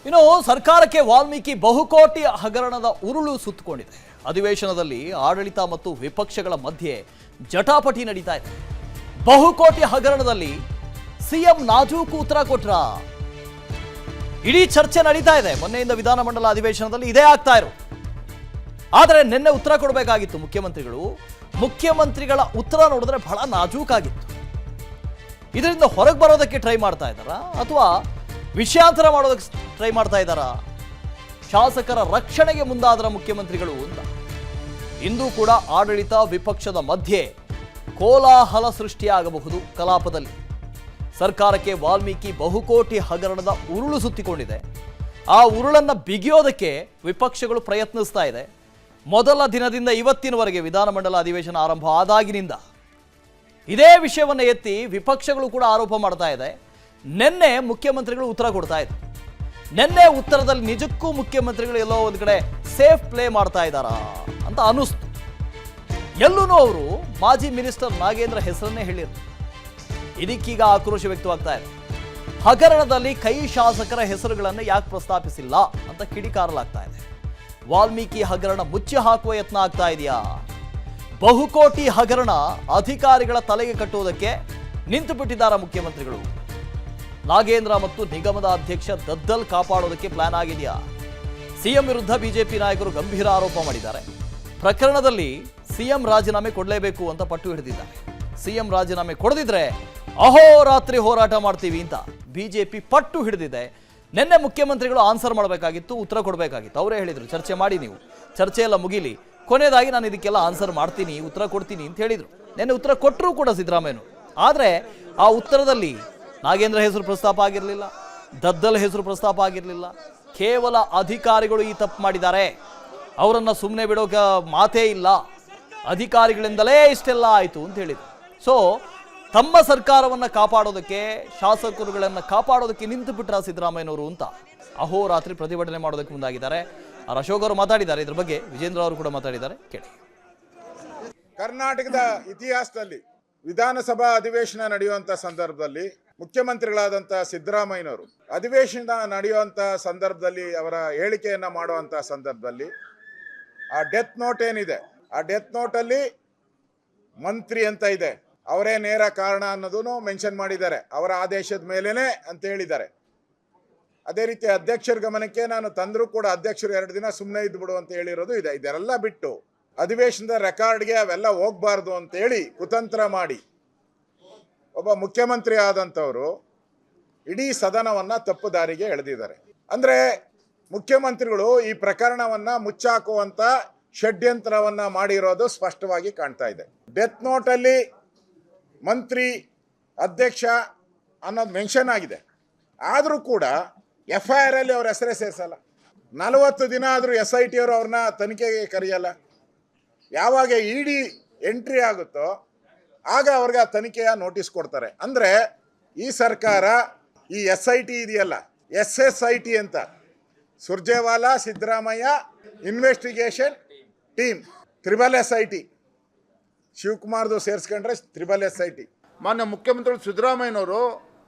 ಇನ್ನು ಸರ್ಕಾರಕ್ಕೆ ವಾಲ್ಮೀಕಿ ಬಹುಕೋಟಿ ಹಗರಣದ ಉರುಳು ಸುತ್ತಕೊಂಡಿದೆ. ಅಧಿವೇಶನದಲ್ಲಿ ಆಡಳಿತ ಮತ್ತು ವಿಪಕ್ಷಗಳ ಮಧ್ಯೆ ಜಟಾಪಟಿ ನಡೀತಾ ಇದೆ. ಬಹುಕೋಟಿ ಹಗರಣದಲ್ಲಿ ಸಿಎಂ ನಾಜೂಕು ಉತ್ತರ ಕೊಟ್ರ. ಇಡೀ ಚರ್ಚೆ ನಡೀತಾ ಇದೆ. ಮೊನ್ನೆಯಿಂದ ವಿಧಾನಮಂಡಲ ಅಧಿವೇಶನದಲ್ಲಿ ಇದೇ ಆಗ್ತಾ ಇರೋ. ಆದರೆ ನಿನ್ನೆ ಉತ್ತರ ಕೊಡಬೇಕಾಗಿತ್ತು ಮುಖ್ಯಮಂತ್ರಿಗಳ ಉತ್ತರ ನೋಡಿದ್ರೆ ಬಹಳ ನಾಜೂಕಾಗಿತ್ತು. ಇದರಿಂದ ಹೊರಗೆ ಬರೋದಕ್ಕೆ ಟ್ರೈ ಮಾಡ್ತಾ ಇದ್ದಾರಾ ಅಥವಾ ವಿಷಯಾಂತರ ಮಾಡೋದಕ್ಕೆ ಟ್ರೈ ಮಾಡ್ತಾ ಇದ್ದಾರಾ? ಶಾಸಕರ ರಕ್ಷಣೆಗೆ ಮುಂದಾದರ ಮುಖ್ಯಮಂತ್ರಿಗಳು ಅಂತ. ಇಂದು ಕೂಡ ಆಡಳಿತ ವಿಪಕ್ಷದ ಮಧ್ಯೆ ಕೋಲಾಹಲ ಸೃಷ್ಟಿಯಾಗಬಹುದು ಕಲಾಪದಲ್ಲಿ. ಸರ್ಕಾರಕ್ಕೆ ವಾಲ್ಮೀಕಿ ಬಹುಕೋಟಿ ಹಗರಣದ ಉರುಳು ಸುತ್ತಿಕೊಂಡಿದೆ. ಆ ಉರುಳನ್ನು ಬಿಗಿಯೋದಕ್ಕೆ ವಿಪಕ್ಷಗಳು ಪ್ರಯತ್ನಿಸ್ತಾ ಇದೆ. ಮೊದಲ ದಿನದಿಂದ ಇವತ್ತಿನವರೆಗೆ ವಿಧಾನಮಂಡಲ ಅಧಿವೇಶನ ಆರಂಭ ಆದಾಗಿನಿಂದ ಇದೇ ವಿಷಯವನ್ನು ಎತ್ತಿ ವಿಪಕ್ಷಗಳು ಕೂಡ ಆರೋಪ ಮಾಡ್ತಾ ಇದೆ. ನಿನ್ನೆ ಮುಖ್ಯಮಂತ್ರಿಗಳು ಉತ್ತರ ಕೊಡ್ತಾ ಇದ್ರು. ನಿನ್ನೆ ಉತ್ತರದಲ್ಲಿ ನಿಜಕ್ಕೂ ಮುಖ್ಯಮಂತ್ರಿಗಳು ಎಲ್ಲೋ ಒಂದು ಕಡೆ ಸೇಫ್ ಪ್ಲೇ ಮಾಡ್ತಾ ಇದ್ದಾರಾ ಅಂತ ಅನಿಸ್ತು. ಎಲ್ಲೂ ಅವರು ಮಾಜಿ ಮಿನಿಸ್ಟರ್ ನಾಗೇಂದ್ರ ಹೆಸರನ್ನೇ ಹೇಳಿದ್ರು. ಇದಕ್ಕೀಗ ಆಕ್ರೋಶ ವ್ಯಕ್ತವಾಗ್ತಾ ಇದೆ. ಹಗರಣದಲ್ಲಿ ಕೈ ಶಾಸಕರ ಹೆಸರುಗಳನ್ನು ಯಾಕೆ ಪ್ರಸ್ತಾಪಿಸಿಲ್ಲ ಅಂತ ಕಿಡಿಕಾರಲಾಗ್ತಾ ಇದೆ. ವಾಲ್ಮೀಕಿ ಹಗರಣ ಮುಚ್ಚಿ ಹಾಕುವ ಯತ್ನ ಆಗ್ತಾ ಇದೆಯಾ? ಬಹುಕೋಟಿ ಹಗರಣ ಅಧಿಕಾರಿಗಳ ತಲೆಗೆ ಕಟ್ಟುವುದಕ್ಕೆ ನಿಂತು ಬಿಟ್ಟಿದ್ದಾರ ಮುಖ್ಯಮಂತ್ರಿಗಳು. ನಾಗೇಂದ್ರ ಮತ್ತು ನಿಗಮದ ಅಧ್ಯಕ್ಷ ದದ್ದಲ್ ಕಾಪಾಡೋದಕ್ಕೆ ಪ್ಲಾನ್ ಆಗಿದೆಯಾ? ಸಿಎಂ ವಿರುದ್ಧ ಬಿಜೆಪಿ ನಾಯಕರು ಗಂಭೀರ ಆರೋಪ ಮಾಡಿದ್ದಾರೆ. ಪ್ರಕರಣದಲ್ಲಿ ಸಿಎಂ ರಾಜೀನಾಮೆ ಕೊಡಲೇಬೇಕು ಅಂತ ಪಟ್ಟು ಹಿಡಿದಿದ್ದಾರೆ. ಸಿಎಂ ರಾಜೀನಾಮೆ ಕೊಡದಿದ್ರೆ ಅಹೋರಾತ್ರಿ ಹೋರಾಟ ಮಾಡ್ತೀವಿ ಅಂತ ಬಿಜೆಪಿ ಪಟ್ಟು ಹಿಡಿದಿದೆ. ನಿನ್ನೆ ಮುಖ್ಯಮಂತ್ರಿಗಳು ಆನ್ಸರ್ ಮಾಡಬೇಕಾಗಿತ್ತು, ಉತ್ತರ ಕೊಡಬೇಕಾಗಿತ್ತು. ಅವರೇ ಹೇಳಿದರು ಚರ್ಚೆ ಮಾಡಿ, ನೀವು ಚರ್ಚೆ ಎಲ್ಲ ಮುಗಿಲಿ, ಕೊನೆಯದಾಗಿ ನಾನು ಇದಕ್ಕೆಲ್ಲ ಆನ್ಸರ್ ಮಾಡ್ತೀನಿ, ಉತ್ತರ ಕೊಡ್ತೀನಿ ಅಂತ ಹೇಳಿದರು. ನಿನ್ನೆ ಉತ್ತರ ಕೊಟ್ಟರು ಕೂಡ ಸಿದ್ದರಾಮಯ್ಯನು. ಆದರೆ ಆ ಉತ್ತರದಲ್ಲಿ ನಾಗೇಂದ್ರ ಹೆಸರು ಪ್ರಸ್ತಾಪ ಆಗಿರಲಿಲ್ಲ, ದದ್ದಲ್ ಹೆಸರು ಪ್ರಸ್ತಾಪ ಆಗಿರಲಿಲ್ಲ. ಕೇವಲ ಅಧಿಕಾರಿಗಳು ಈ ತಪ್ಪು ಮಾಡಿದ್ದಾರೆ, ಅವರನ್ನು ಸುಮ್ಮನೆ ಬಿಡೋಕೆ ಮಾತೇ ಇಲ್ಲ, ಅಧಿಕಾರಿಗಳಿಂದಲೇ ಇಷ್ಟೆಲ್ಲ ಆಯಿತು ಅಂತ ಹೇಳಿದರು. ಸೊ ತಮ್ಮ ಸರ್ಕಾರವನ್ನು ಕಾಪಾಡೋದಕ್ಕೆ, ಶಾಸಕರುಗಳನ್ನು ಕಾಪಾಡೋದಕ್ಕೆ ನಿಂತು ಬಿಟ್ರ ಸಿದ್ದರಾಮಯ್ಯನವರು ಅಂತ ಅಹೋರಾತ್ರಿ ಪ್ರತಿಭಟನೆ ಮಾಡೋದಕ್ಕೆ ಮುಂದಾಗಿದ್ದಾರೆ. ಅಶೋಕ್ ಅವರು ಮಾತಾಡಿದ್ದಾರೆ. ಇದ್ರ ಬಗ್ಗೆ ವಿಜೇಂದ್ರ ಅವರು ಕೂಡ ಮಾತಾಡಿದ್ದಾರೆ, ಕೇಳಿ. ಕರ್ನಾಟಕದ ಇತಿಹಾಸದಲ್ಲಿ ವಿಧಾನಸಭಾ ಅಧಿವೇಶನ ನಡೆಯುವಂತ ಸಂದರ್ಭದಲ್ಲಿ ಮುಖ್ಯಮಂತ್ರಿಗಳಾದಂಥ ಸಿದ್ದರಾಮಯ್ಯನವರು ಅಧಿವೇಶನ ನಡೆಯುವಂತ ಸಂದರ್ಭದಲ್ಲಿ ಅವರ ಹೇಳಿಕೆಯನ್ನ ಮಾಡುವಂತ ಸಂದರ್ಭದಲ್ಲಿ ಆ ಡೆತ್ ನೋಟ್ ಏನಿದೆ, ಆ ಡೆತ್ ನೋಟಲ್ಲಿ ಮಂತ್ರಿ ಅಂತ ಇದೆ, ಅವರೇ ನೇರ ಕಾರಣ ಅನ್ನೋದನ್ನು ಮೆನ್ಷನ್ ಮಾಡಿದ್ದಾರೆ. ಅವರ ಆದೇಶದ ಮೇಲೇನೆ ಅಂತ ಹೇಳಿದ್ದಾರೆ. ಅದೇ ರೀತಿ ಅಧ್ಯಕ್ಷರ ಗಮನಕ್ಕೆ ನಾನು ತಂದರೂ ಕೂಡ ಅಧ್ಯಕ್ಷರು 2 ದಿನ ಸುಮ್ಮನೆ ಇದ್ಬಿಡು ಅಂತ ಹೇಳಿರೋದು ಇದೆ. ಇದೆಲ್ಲ ಬಿಟ್ಟು ಅಧಿವೇಶನದ ರೆಕಾರ್ಡ್ಗೆ ಅವೆಲ್ಲ ಹೋಗ್ಬಾರ್ದು ಅಂತೇಳಿ ಕುತಂತ್ರ ಮಾಡಿ ಒಬ್ಬ ಮುಖ್ಯಮಂತ್ರಿ ಆದಂಥವರು ಇಡೀ ಸದನವನ್ನು ತಪ್ಪು ದಾರಿಗೆ ಎಳೆದಿದ್ದಾರೆ. ಅಂದರೆ ಮುಖ್ಯಮಂತ್ರಿಗಳು ಈ ಪ್ರಕರಣವನ್ನು ಮುಚ್ಚಾಕುವಂಥ ಷಡ್ಯಂತ್ರವನ್ನು ಮಾಡಿರೋದು ಸ್ಪಷ್ಟವಾಗಿ ಕಾಣ್ತಾ ಇದೆ. ಡೆತ್ ನೋಟಲ್ಲಿ ಮಂತ್ರಿ, ಅಧ್ಯಕ್ಷ ಅನ್ನೋದು ಮೆನ್ಷನ್ ಆಗಿದೆ. ಆದರೂ ಕೂಡ FIR ಅಲ್ಲಿ ಅವ್ರ ಹೆಸರೇ ಸೇರಿಸಲ್ಲ. 40 ದಿನ ಆದರೂ SIT ಅವರು ಅವ್ರನ್ನ ತನಿಖೆಗೆ ಕರೆಯಲ್ಲ. ಯಾವಾಗ ED ಎಂಟ್ರಿ ಆಗುತ್ತೋ ಆಗ ಅವ್ರಿಗೆ ಆ ತನಿಖೆಯ ನೋಟಿಸ್ ಕೊಡ್ತಾರೆ. ಅಂದರೆ ಈ ಸರ್ಕಾರ ಈ SIT ಇದೆಯಲ್ಲ, SSIT ಅಂತ, Surjewala Siddaramaiah investigation team, SSIT, ಶಿವಕುಮಾರ್ದು ಸೇರಿಸ್ಕೊಂಡ್ರೆ SSIT. ಮಾನ್ಯ ಮುಖ್ಯಮಂತ್ರಿಗಳು ಸಿದ್ದರಾಮಯ್ಯನವರು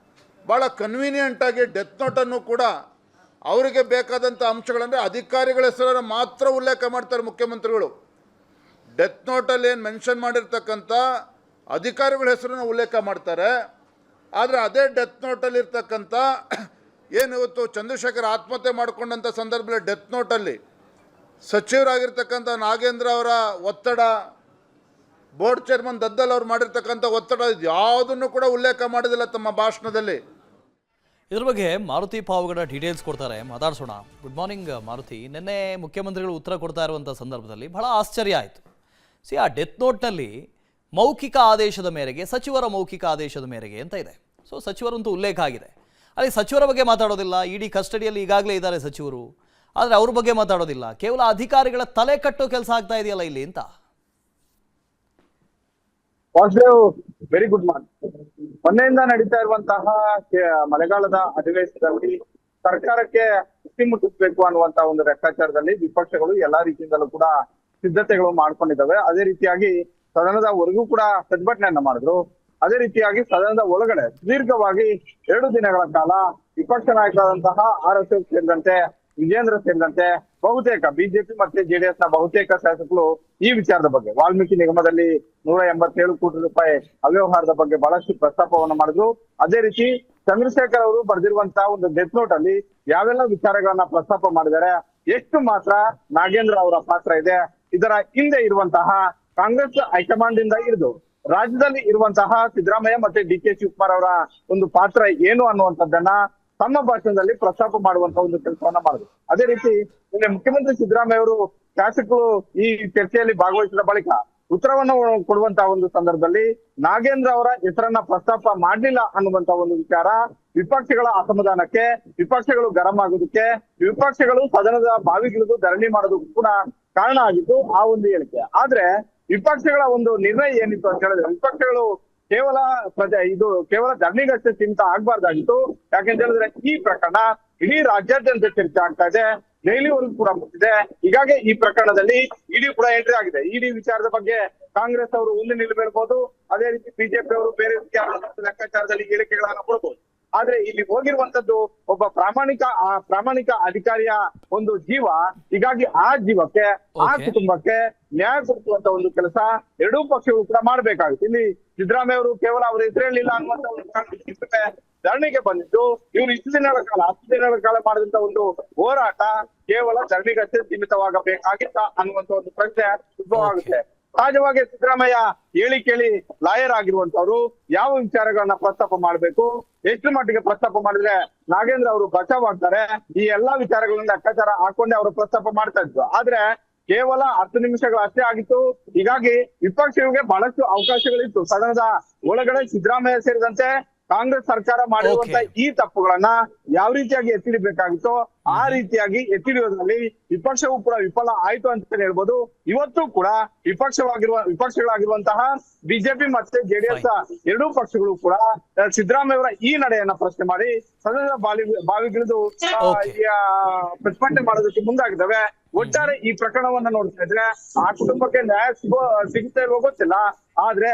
ಭಾಳ ಕನ್ವೀನಿಯೆಂಟಾಗಿ ಡೆತ್ ನೋಟನ್ನು ಕೂಡ ಅವರಿಗೆ ಬೇಕಾದಂಥ ಅಂಶಗಳಂದರೆ ಅಧಿಕಾರಿಗಳ ಹೆಸರನ್ನು ಮಾತ್ರ ಉಲ್ಲೇಖ ಮಾಡ್ತಾರೆ ಮುಖ್ಯಮಂತ್ರಿಗಳು. ಡೆತ್ ನೋಟಲ್ಲಿ ಏನು ಮೆನ್ಷನ್ ಮಾಡಿರ್ತಕ್ಕಂಥ ಅಧಿಕಾರಿಗಳ ಹೆಸರನ್ನು ಉಲ್ಲೇಖ ಮಾಡ್ತಾರೆ. ಆದರೆ ಅದೇ ಡೆತ್ ನೋಟಲ್ಲಿರ್ತಕ್ಕಂಥ ಏನು ಇವತ್ತು ಚಂದ್ರಶೇಖರ್ ಆತ್ಮಹತ್ಯೆ ಮಾಡಿಕೊಂಡಂಥ ಸಂದರ್ಭದಲ್ಲಿ ಡೆತ್ ನೋಟಲ್ಲಿ ಸಚಿವರಾಗಿರ್ತಕ್ಕಂಥ ನಾಗೇಂದ್ರ ಅವರ ಒತ್ತಡ, ಬೋರ್ಡ್ ಚೇರ್ಮನ್ ದದ್ದಲ್ ಅವ್ರು ಮಾಡಿರ್ತಕ್ಕಂಥ ಒತ್ತಡ, ಯಾವುದನ್ನು ಕೂಡ ಉಲ್ಲೇಖ ಮಾಡೋದಿಲ್ಲ ತಮ್ಮ ಭಾಷಣದಲ್ಲಿ. ಇದ್ರ ಬಗ್ಗೆ ಮಾರುತಿ ಪಾವಗಡ ಡೀಟೇಲ್ಸ್ ಕೊಡ್ತಾರೆ, ಮಾತಾಡ್ಸೋಣ. Good morning Maruti. ನಿನ್ನೆ ಮುಖ್ಯಮಂತ್ರಿಗಳು ಉತ್ತರ ಕೊಡ್ತಾ ಇರುವಂಥ ಸಂದರ್ಭದಲ್ಲಿ ಬಹಳ ಆಶ್ಚರ್ಯ ಆಯಿತು. ಆ ಡೆತ್ ನೋಟ್ನಲ್ಲಿ ಮೌಖಿಕ ಆದೇಶದ ಮೇರೆಗೆ, ಸಚಿವರ ಮೌಖಿಕ ಆದೇಶದ ಮೇರೆಗೆ ಅಂತ ಇದೆ. ಸೊ ಸಚಿವರಂತೂ ಉಲ್ಲೇಖ ಆಗಿದೆ. ಅಲ್ಲಿ ಸಚಿವರ ಬಗ್ಗೆ ಮಾತಾಡೋದಿಲ್ಲ. ಇಡೀ ಕಸ್ಟಡಿಯಲ್ಲಿ ಈಗಾಗಲೇ ಇದ್ದಾರೆ ಸಚಿವರು, ಆದರೆ ಅವ್ರ ಬಗ್ಗೆ ಮಾತಾಡೋದಿಲ್ಲ. ಕೇವಲ ಅಧಿಕಾರಿಗಳ ತಲೆ ಕಟ್ಟೋ ಕೆಲಸ ಆಗ್ತಾ ಇದೆಯಲ್ಲ ಇಲ್ಲಿ ಅಂತ. Very good morning. ಮೊನ್ನೆಯಿಂದ ನಡೀತಾ ಇರುವಂತಹ ಮಳೆಗಾಲದ ಅಧಿವೇಶನದಲ್ಲಿ ಸರ್ಕಾರಕ್ಕೆ ಹುಸಿ ಮುಟ್ಟಿಸಬೇಕು ಅನ್ನುವಂತ ಒಂದು ಲೆಕ್ಕಾಚಾರದಲ್ಲಿ ವಿಪಕ್ಷಗಳು ಎಲ್ಲಾ ರೀತಿಯಿಂದಲೂ ಕೂಡ ಸಿದ್ಧತೆಗಳು ಮಾಡ್ಕೊಂಡಿದ್ದಾವೆ. ಅದೇ ರೀತಿಯಾಗಿ ಸದನದ ವರೆಗೂ ಕೂಡ ಪ್ರತಿಭಟನೆಯನ್ನ ಮಾಡಿದ್ರು. ಅದೇ ರೀತಿಯಾಗಿ ಸದನದ ಒಳಗಡೆ ದೀರ್ಘವಾಗಿ 2 ದಿನಗಳ ಕಾಲ ವಿಪಕ್ಷ ನಾಯಕರಾದಂತಹ RSS ಸೇರಿದಂತೆ ವಿಜೇಂದ್ರ ಸೇರಿದಂತೆ ಬಹುತೇಕ ಬಿಜೆಪಿ ಮತ್ತೆ ಜೆಡಿಎಸ್ ನ ಬಹುತೇಕ ಶಾಸಕರು ಈ ವಿಚಾರದ ಬಗ್ಗೆ ವಾಲ್ಮೀಕಿ ನಿಗಮದಲ್ಲಿ 187 ಕೋಟಿ ರೂಪಾಯಿ ಅವ್ಯವಹಾರದ ಬಗ್ಗೆ ಬಹಳಷ್ಟು ಪ್ರಸ್ತಾಪವನ್ನು ಮಾಡಿದ್ರು. ಅದೇ ರೀತಿ ಚಂದ್ರಶೇಖರ್ ಅವರು ಬರೆದಿರುವಂತಹ ಒಂದು ಡೆತ್ ನೋಟ್ ಅಲ್ಲಿ ಯಾವೆಲ್ಲ ವಿಚಾರಗಳನ್ನ ಪ್ರಸ್ತಾಪ ಮಾಡಿದ್ದಾರೆ, ಎಷ್ಟು ಮಾತ್ರ ನಾಗೇಂದ್ರ ಅವರ ಪಾತ್ರ ಇದೆ, ಇದರ ಹಿಂದೆ ಇರುವಂತಹ ಕಾಂಗ್ರೆಸ್ ಹೈಕಮಾಂಡ್ ಇಂದ ಹಿಡಿದು ರಾಜ್ಯದಲ್ಲಿ ಇರುವಂತಹ ಸಿದ್ದರಾಮಯ್ಯ ಮತ್ತೆ DK ಶಿವಕುಮಾರ್ ಅವರ ಒಂದು ಪಾತ್ರ ಏನು ಅನ್ನುವಂಥದ್ದನ್ನ ತಮ್ಮ ಭಾಷಣದಲ್ಲಿ ಪ್ರಸ್ತಾಪ ಮಾಡುವಂತ ಒಂದು ಕೆಲಸವನ್ನ ಮಾಡಿದ್ರು. ಅದೇ ರೀತಿ ಇಲ್ಲಿ ಮುಖ್ಯಮಂತ್ರಿ ಸಿದ್ದರಾಮಯ್ಯ ಅವರು ಶಾಸಕರು ಈ ಚರ್ಚೆಯಲ್ಲಿ ಭಾಗವಹಿಸಿದ ಬಳಿಕ ಉತ್ತರವನ್ನು ಕೊಡುವಂತಹ ಒಂದು ಸಂದರ್ಭದಲ್ಲಿ ನಾಗೇಂದ್ರ ಅವರ ಹೆಸರನ್ನ ಪ್ರಸ್ತಾಪ ಮಾಡ್ಲಿಲ್ಲ ಅನ್ನುವಂತ ಒಂದು ವಿಚಾರ ವಿಪಕ್ಷಗಳ ಅಸಮಾಧಾನಕ್ಕೆ, ವಿಪಕ್ಷಗಳು ಗರಂ ಆಗೋದಕ್ಕೆ, ವಿಪಕ್ಷಗಳು ಸದನದ ಬಾವಿಗಿಳಿದು ಧರಣಿ ಮಾಡೋದಕ್ಕೂ ಕೂಡ ಕಾರಣ ಆಗಿತ್ತು ಆ ಒಂದು ಹೇಳಿಕೆ. ಆದ್ರೆ ವಿಪಕ್ಷಗಳ ಒಂದು ನಿರ್ಣಯ ಏನಿತ್ತು ಅಂತ ಹೇಳಿದ್ರೆ ವಿಪಕ್ಷಗಳು ಕೇವಲ ಧರಣಿಗಷ್ಟೇ ಸೀಮಿತ ಆಗ್ಬಾರ್ದಾಗಿತ್ತು. ಯಾಕೆಂತ ಹೇಳಿದ್ರೆ ಈ ಪ್ರಕರಣ ಇಡೀ ರಾಜ್ಯಾದ್ಯಂತ ಚರ್ಚೆ ಆಗ್ತಾ ಇದೆ, ದೆಹಲಿವರೆಗೂ ಕೂಡ ಮುಟ್ಟಿದೆ. ಹೀಗಾಗಿ ಈ ಪ್ರಕರಣದಲ್ಲಿ ಇಡಿ ಕೂಡ ಎಂಟ್ರಿ ಆಗಿದೆ. ಇಡಿ ವಿಚಾರದ ಬಗ್ಗೆ ಕಾಂಗ್ರೆಸ್ ಅವರು ಒಂದು ನಿಲುವು ಹೇಳ್ಬೋದು, ಅದೇ ರೀತಿ ಬಿಜೆಪಿ ಅವರು ಬೇರೆ ಲೆಕ್ಕಾಚಾರದಲ್ಲಿ ಹೇಳಿಕೆಗಳನ್ನ ಕೊಡ್ಬೋದು. ಆದ್ರೆ ಇಲ್ಲಿ ಹೋಗಿರುವಂತದ್ದು ಒಬ್ಬ ಪ್ರಾಮಾಣಿಕ ಅಧಿಕಾರಿಯ ಒಂದು ಜೀವ. ಹೀಗಾಗಿ ಆ ಜೀವಕ್ಕೆ, ಆ ಕುಟುಂಬಕ್ಕೆ ನ್ಯಾಯ ಕೊಡಿಸುವಂತ ಒಂದು ಕೆಲಸ ಎರಡೂ ಪಕ್ಷಗಳು ಕೂಡ ಮಾಡ್ಬೇಕಾಗುತ್ತೆ. ಇಲ್ಲಿ ಸಿದ್ದರಾಮಯ್ಯ ಅವರು ಕೇವಲ ಅವ್ರ ಹೆಸರೇಳಿಲ್ಲ ಅನ್ನುವಂತ ಒಂದು ಕಾರಣಕ್ಕೆ ಧರಣಿಗೆ ಬಂದಿದ್ದು, ಇವರು 10 ದಿನಗಳ ಕಾಲ ಮಾಡಿದಂತ ಒಂದು ಹೋರಾಟ ಕೇವಲ ಧರಣಿಗಷ್ಟೇ ಸೀಮಿತವಾಗಬೇಕಾಗಿತ್ತ ಅನ್ನುವಂತ ಒಂದು ಪ್ರಶ್ನೆ ಉದ್ಭವ ಆಗುತ್ತೆ. ಸಹಜವಾಗಿ ಸಿದ್ದರಾಮಯ್ಯ ಹೇಳಿ ಕೇಳಿ ಲಾಯರ್ ಆಗಿರುವಂತವ್ರು ಯಾವ ವಿಚಾರಗಳನ್ನ ಪ್ರಸ್ತಾಪ ಮಾಡ್ಬೇಕು, ಎಷ್ಟು ಮಟ್ಟಿಗೆ ಪ್ರಸ್ತಾಪ ಮಾಡಿದ್ರೆ ನಾಗೇಂದ್ರ ಅವರು ಬಚಾವ್ ಆಗ್ತಾರೆ, ಈ ಎಲ್ಲಾ ವಿಚಾರಗಳನ್ನ ಲೆಕ್ಕಾಚಾರ ಹಾಕೊಂಡೆ ಅವರು ಪ್ರಸ್ತಾಪ ಮಾಡ್ತಾ ಇದ್ರು. ಆದ್ರೆ ಕೇವಲ 10 ನಿಮಿಷಗಳು ಅಷ್ಟೇ ಆಗಿತ್ತು. ಹೀಗಾಗಿ ವಿಪಕ್ಷಗಳಿಗೆ ಬಹಳಷ್ಟು ಅವಕಾಶಗಳಿತ್ತು. ಸದನದ ಒಳಗಡೆ ಸಿದ್ದರಾಮಯ್ಯ ಸೇರಿದಂತೆ ಕಾಂಗ್ರೆಸ್ ಸರ್ಕಾರ ಮಾಡಿರುವಂತ ಈ ತಪ್ಪುಗಳನ್ನ ಯಾವ ರೀತಿಯಾಗಿ ಎತ್ತಿಡಬೇಕಾಗಿತ್ತೋ ಆ ರೀತಿಯಾಗಿ ಎತ್ತಿಡಿಯೋದ್ರಲ್ಲಿ ವಿಪಕ್ಷವೂ ಕೂಡ ವಿಫಲ ಆಯ್ತು ಅಂತ ಹೇಳ್ಬೋದು. ಇವತ್ತು ಕೂಡ ವಿಪಕ್ಷಗಳಾಗಿರುವಂತಹ ಬಿಜೆಪಿ ಮತ್ತೆ ಜೆಡಿಎಸ್ ಎರಡೂ ಪಕ್ಷಗಳು ಕೂಡ ಸಿದ್ದರಾಮಯ್ಯ ಅವರ ಈ ನಡೆಯನ್ನ ಪ್ರಶ್ನೆ ಮಾಡಿ ಸದನದ ಬಾವಿಗಿಳಿದು ಪ್ರತಿಭಟನೆ ಮಾಡೋದಕ್ಕೆ ಮುಂದಾಗಿದ್ದಾವೆ. ಒಟ್ಟಾರೆ ಈ ಪ್ರಕರಣವನ್ನ ನೋಡ್ತಾ ಇದ್ರೆ ಆ ಕುಟುಂಬಕ್ಕೆ ನ್ಯಾಯ ಸಿಗುತ್ತೆ ಇಲ್ವೋ ಗೊತ್ತಿಲ್ಲ. ಆದ್ರೆ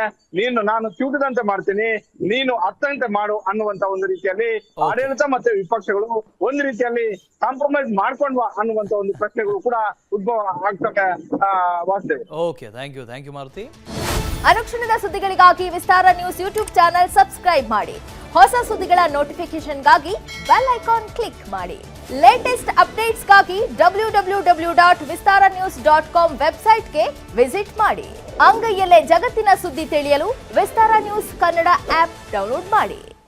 ನಾನು ಚೂಟಿದಂತೆ ಮಾಡ್ತೀನಿ, ನೀನು ಅತ್ತಂತೆ ಮಾಡು ಅನ್ನುವಂತ ಒಂದು ರೀತಿಯಲ್ಲಿ ಆಡಳಿತ ಮತ್ತೆ ವಿಪಕ್ಷಗಳು ಒಂದು ರೀತಿಯಲ್ಲಿ ಕಾಂಪ್ರಮೈಸ್ ಮಾಡ್ಕೊಂಡ್ವಾ ಅನ್ನುವಂತ ಒಂದು ಪ್ರಶ್ನೆಗಳು ಕೂಡ ಉದ್ಭವ ಆಗ್ತವೆ. ವಾಸ್ತವ. Okay, thank you Maruti. ಅನುಕ್ಷಣದ ಸುದ್ದಿಗಳಿಗಾಗಿ Vistara news YouTube channel subscribe ಮಾಡಿ. ಹೊಸ ಸುದ್ದಿಗಳ ನೋಟಿಫಿಕೇಶನ್ಗಾಗಿ ಬೆಲ್ ಐಕಾನ್ ಕ್ಲಿಕ್ ಮಾಡಿ. ಲೇಟೆಸ್ಟ್ ಅಪ್ಡೇಟ್ಸ್ಗಾಗಿ www.vistaranews.com ವೆಬ್ಸೈಟ್ಗೆ ವಿಸಿಟ್ ಮಾಡಿ. ಅಂಗೈಯಲ್ಲೇ ಜಗತ್ತಿನ ಸುದ್ದಿ ತಿಳಿಯಲು Vistara news Kannada app download ಮಾಡಿ.